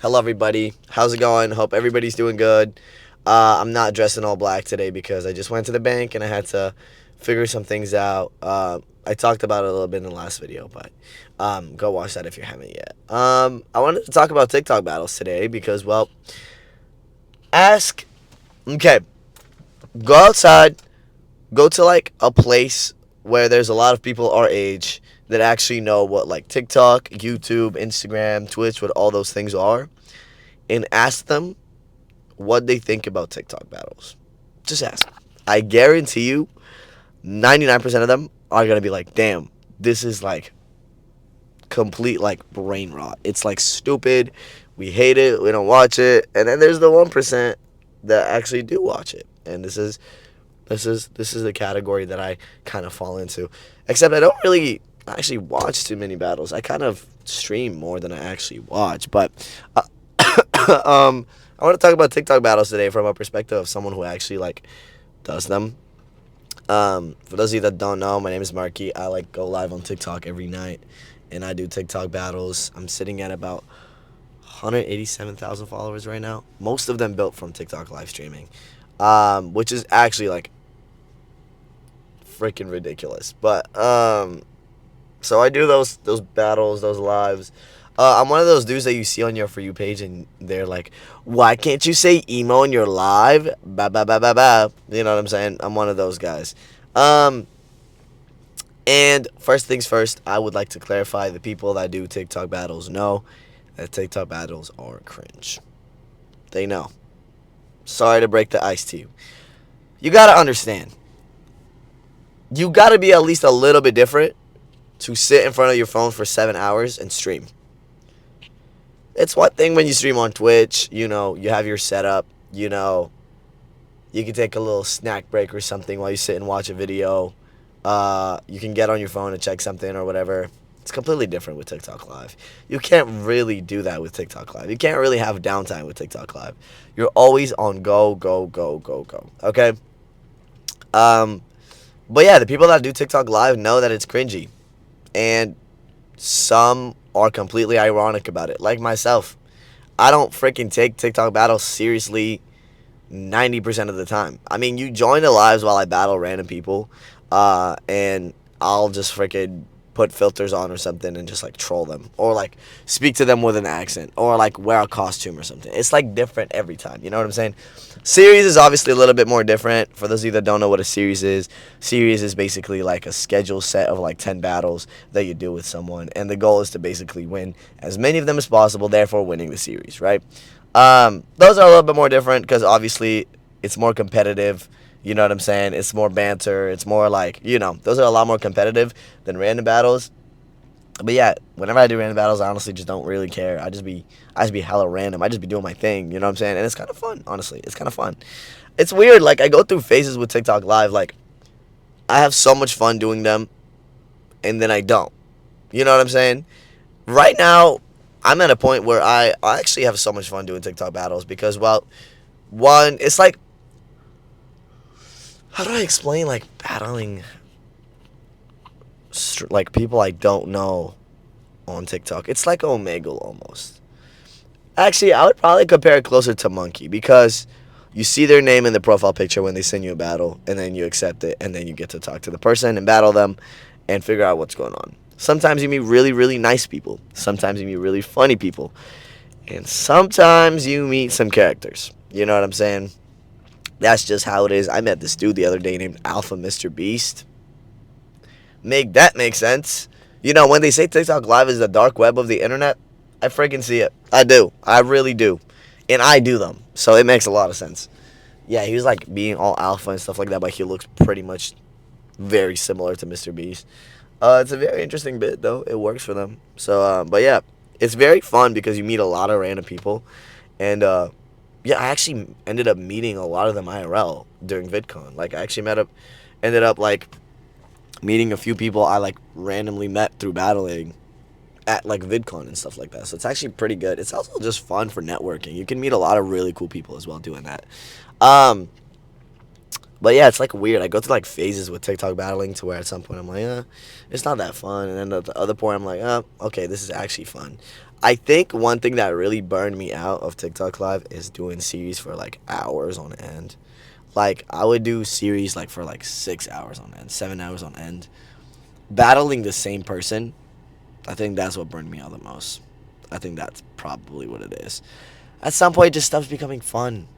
Hello, everybody. How's it going? Hope everybody's doing good. I'm not dressed in all black today because I just went to the bank and I had to figure some things out. I talked about it a little bit in the last video, but go watch that if you haven't yet. I wanted to talk about TikTok battles today because, well, ask. Okay, go outside, go to like a place where there's a lot of people our age that actually know what like TikTok, YouTube, Instagram, Twitch, what all those things are, and ask them what they think about TikTok battles. Just ask. I guarantee you, 99% of them are gonna be like, "Damn, this is like complete like brain rot. It's like stupid. We hate it. We don't watch it." And then there's the 1% that actually do watch it. And this is the category that I kind of fall into. Except I don't really actually watch too many battles. I kind of stream more than I actually watch. But I want to talk about TikTok battles today from a perspective of someone who actually like does them. For those of you that don't know, my name is Marky. I like go live on TikTok every night, and I do TikTok battles. I'm sitting at about 187,000 followers right now. Most of them built from TikTok live streaming, which is actually like freaking ridiculous. But so I do those battles, those lives. I'm one of those dudes that you see on your For You page, and they're like, "Why can't you say emo in your live?" Ba ba ba ba ba. You know what I'm saying? I'm one of those guys. Um, and first things first, I would like to clarify: the people that do TikTok battles know that TikTok battles are cringe. They know. Sorry to break the ice to you. You gotta understand. You gotta be at least a little bit different to sit in front of your phone for 7 hours and stream. It's one thing when you stream on Twitch, you have your setup, you can take a little snack break or something while you sit and watch a video. You can get on your phone and check something or whatever. It's completely different with TikTok Live. You can't really do that with TikTok Live. You can't really have downtime with TikTok Live. You're always on go, go, go, go, go. Okay? Um, but yeah, the people that do TikTok Live know that it's cringy. And some are completely ironic about it, like myself. I don't freaking take TikTok battles seriously 90% of the time. I mean, you join the lives while I battle random people, and I'll just freaking put filters on or something and just like troll them or like speak to them with an accent or like wear a costume or something. It's like different every time. You know what I'm saying? Series is obviously a little bit more different. For those of you that don't know what a series is basically like a schedule set of like 10 battles that you do with someone, and the goal is to basically win as many of them as possible, therefore winning the series, right? Those are a little bit more different because obviously it's more competitive. You know what I'm saying? It's more banter. It's more like, those are a lot more competitive than random battles. But yeah, whenever I do random battles, I honestly just don't really care. I just be hella random. I just be doing my thing. You know what I'm saying? And it's kind of fun, honestly. It's kind of fun. It's weird. Like I go through phases with TikTok Live. Like I have so much fun doing them, and then I don't. You know what I'm saying? Right now, I'm at a point where I actually have so much fun doing TikTok battles because, well, one, it's like, how do I explain like battling like people I don't know on TikTok? It's like Omegle almost. Actually, I would probably compare it closer to Monkey because you see their name in the profile picture when they send you a battle, and then you accept it, and then you get to talk to the person and battle them and figure out what's going on. Sometimes you meet really, really nice people. Sometimes you meet really funny people. And sometimes you meet some characters. You know what I'm saying? That's just how it is. I met this dude the other day named Alpha Mr. Beast. Make that make sense. When they say TikTok Live is the dark web of the internet, I freaking see it. I do. I really do. And I do them. So it makes a lot of sense. Yeah, he was like being all alpha and stuff like that, but he looks pretty much very similar to Mr. Beast. It's a very interesting bit, though. It works for them. So, but yeah, it's very fun because you meet a lot of random people. And, yeah, I actually ended up meeting a lot of them IRL during VidCon. Like, I actually ended up, like, meeting a few people I, like, randomly met through battling at, like, VidCon and stuff like that. So it's actually pretty good. It's also just fun for networking. You can meet a lot of really cool people as well doing that. Um, but yeah, it's like weird. I go through like phases with TikTok battling to where at some point I'm like, it's not that fun, and then at the other point I'm like, okay, this is actually fun. I think one thing that really burned me out of TikTok Live is doing series for like hours on end. Like I would do series like for like 6 hours on end, 7 hours on end, battling the same person. I think that's what burned me out the most. I think that's probably what it is. At some point, it just stops becoming fun.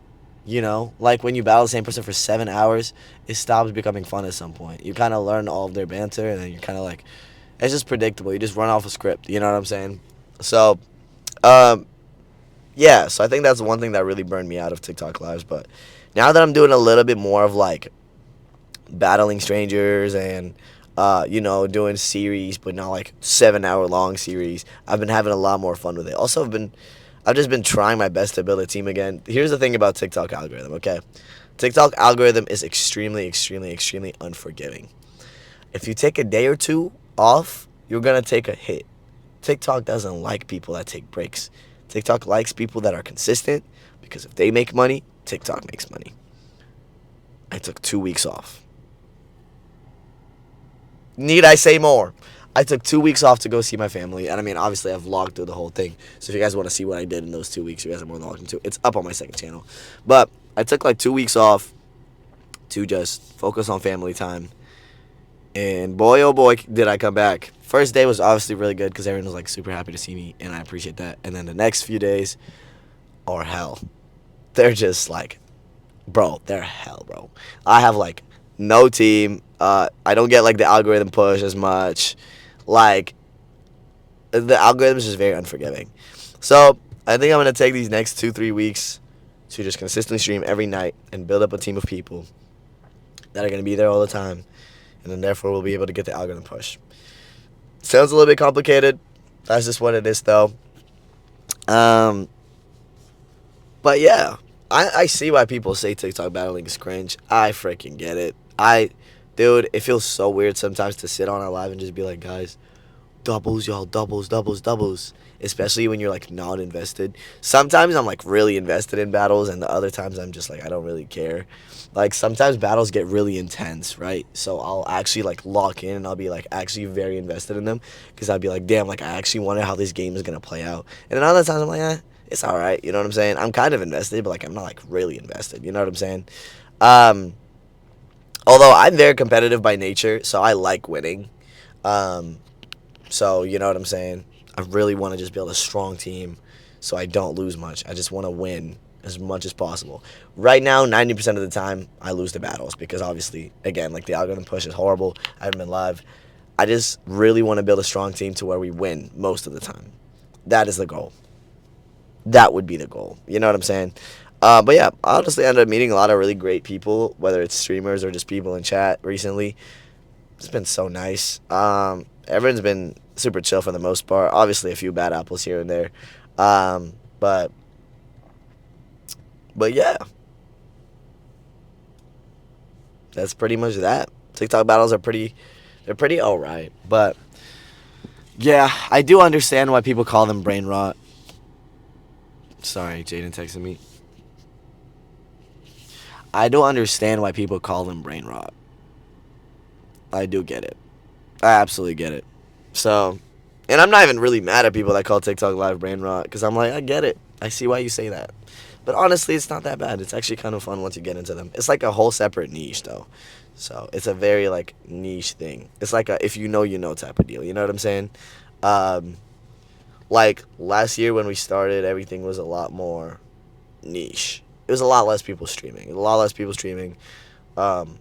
You know, like when you battle the same person for 7 hours, it stops becoming fun at some point. You kind of learn all of their banter, and then you're kind of like, it's just predictable. You just run off a script. You know what I'm saying? So, um, yeah. So I think that's one thing that really burned me out of TikTok lives. But now that I'm doing a little bit more of like battling strangers and doing series, but not like 7 hour long series. I've been having a lot more fun with it. Also, I've just been trying my best to build a team again. Here's the thing about TikTok algorithm, okay? TikTok algorithm is extremely, extremely, extremely unforgiving. If you take a day or two off, you're gonna take a hit. TikTok doesn't like people that take breaks. TikTok likes people that are consistent because if they make money, TikTok makes money. I took 2 weeks off. Need I say more? I took 2 weeks off to go see my family, and I mean, obviously, I've vlogged through the whole thing. So if you guys want to see what I did in those 2 weeks, you guys are more than welcome to. It's up on my second channel. But I took like 2 weeks off to just focus on family time, and boy, oh boy, did I come back. First day was obviously really good because everyone was like super happy to see me, and I appreciate that. And then the next few days are hell. They're just like, bro, they're hell, bro. I have like no team. I don't get like the algorithm push as much. Like the algorithm is just very unforgiving. So I think I'm gonna take these next 2-3 weeks to just consistently stream every night and build up a team of people that are gonna be there all the time, and then therefore we'll be able to get the algorithm push. Sounds a little bit complicated. That's just what it is, though. Um, but yeah, I see why people say TikTok battling is cringe. I freaking get it. Dude, it feels so weird sometimes to sit on a live and just be like, guys, doubles, y'all, doubles, doubles, doubles. Especially when you're like not invested. Sometimes I'm like really invested in battles, and the other times I'm just like I don't really care. Like sometimes battles get really intense, right? So I'll actually like lock in and I'll be like actually very invested in them because I'll be like, damn, like I actually wonder how this game is gonna play out. And then other times I'm like, it's all right. You know what I'm saying? I'm kind of invested, but like I'm not like really invested. You know what I'm saying? Um, Although I'm very competitive by nature, so I like winning. Um, so you know what I'm saying? I really want to just build a strong team so I don't lose much. I just want to win as much as possible. Right now, 90% of the time, I lose the battles because obviously, again, like the algorithm push is horrible. I haven't been live. I just really want to build a strong team to where we win most of the time. That is the goal. That would be the goal. You know what I'm saying? But yeah, I honestly ended up meeting a lot of really great people, whether it's streamers or just people in chat recently. It's been so nice. Everyone's been super chill for the most part. Obviously, a few bad apples here and there. Um, but but yeah, that's pretty much that. TikTok battles are they're pretty alright. But yeah, I do understand why people call them brain rot. Sorry, Jaden texted me. I do understand why people call them brain rot. I do get it. I absolutely get it. So, and I'm not even really mad at people that call TikTok live brain rot because I'm like, I get it. I see why you say that. But honestly, it's not that bad. It's actually kind of fun once you get into them. It's like a whole separate niche though. So it's a very like niche thing. It's like a if you know type of deal. You know what I'm saying? Um, like last year when we started, everything was a lot more niche. It was a lot less people streaming. A lot less people streaming. Um,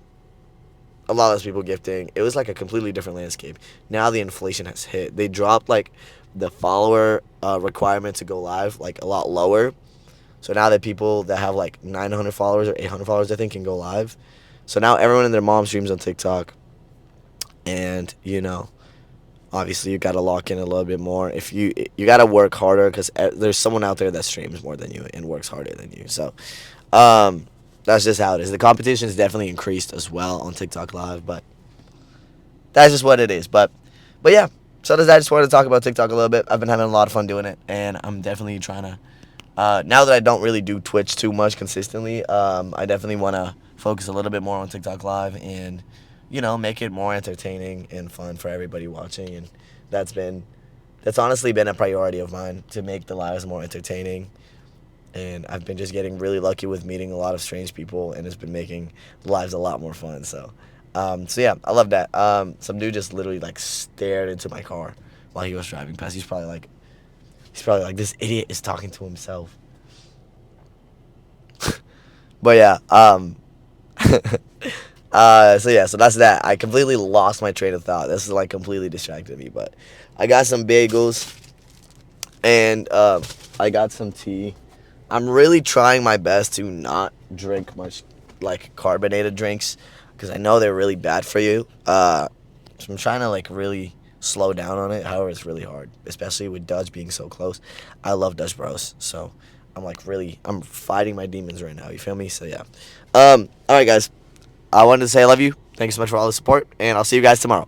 a lot less people gifting. It was like a completely different landscape. Now the inflation has hit. They dropped like the follower requirement to go live like a lot lower. So now that people that have like 900 followers or 800 followers, I think, can go live. So now everyone and their mom streams on TikTok. And, obviously you got to lock in a little bit more. If you got to work harder because there's someone out there that streams more than you and works harder than you. So that's just how it is. The competition is definitely increased as well on TikTok Live, but that's just what it is. But yeah, so does that. I just wanted to talk about TikTok a little bit. I've been having a lot of fun doing it, and I'm definitely trying to. Now that I don't really do Twitch too much consistently, I definitely want to focus a little bit more on TikTok Live and, make it more entertaining and fun for everybody watching. And that's been that's honestly been a priority of mine to make the lives more entertaining. And I've been just getting really lucky with meeting a lot of strange people, and it's been making lives a lot more fun. So yeah, I love that. Some dude just literally like stared into my car while he was driving past. He's probably like, this idiot is talking to himself. But yeah, so that's that. I completely lost my train of thought. This is like completely distracted me. But I got some bagels and I got some tea. I'm really trying my best to not drink much like carbonated drinks because I know they're really bad for you. So I'm trying to like really slow down on it. However, it's really hard, especially with Dutch being so close. I love Dutch Bros, so I'm fighting my demons right now. You feel me? So yeah. All right, guys. I wanted to say I love you. Thank you so much for all the support, and I'll see you guys tomorrow.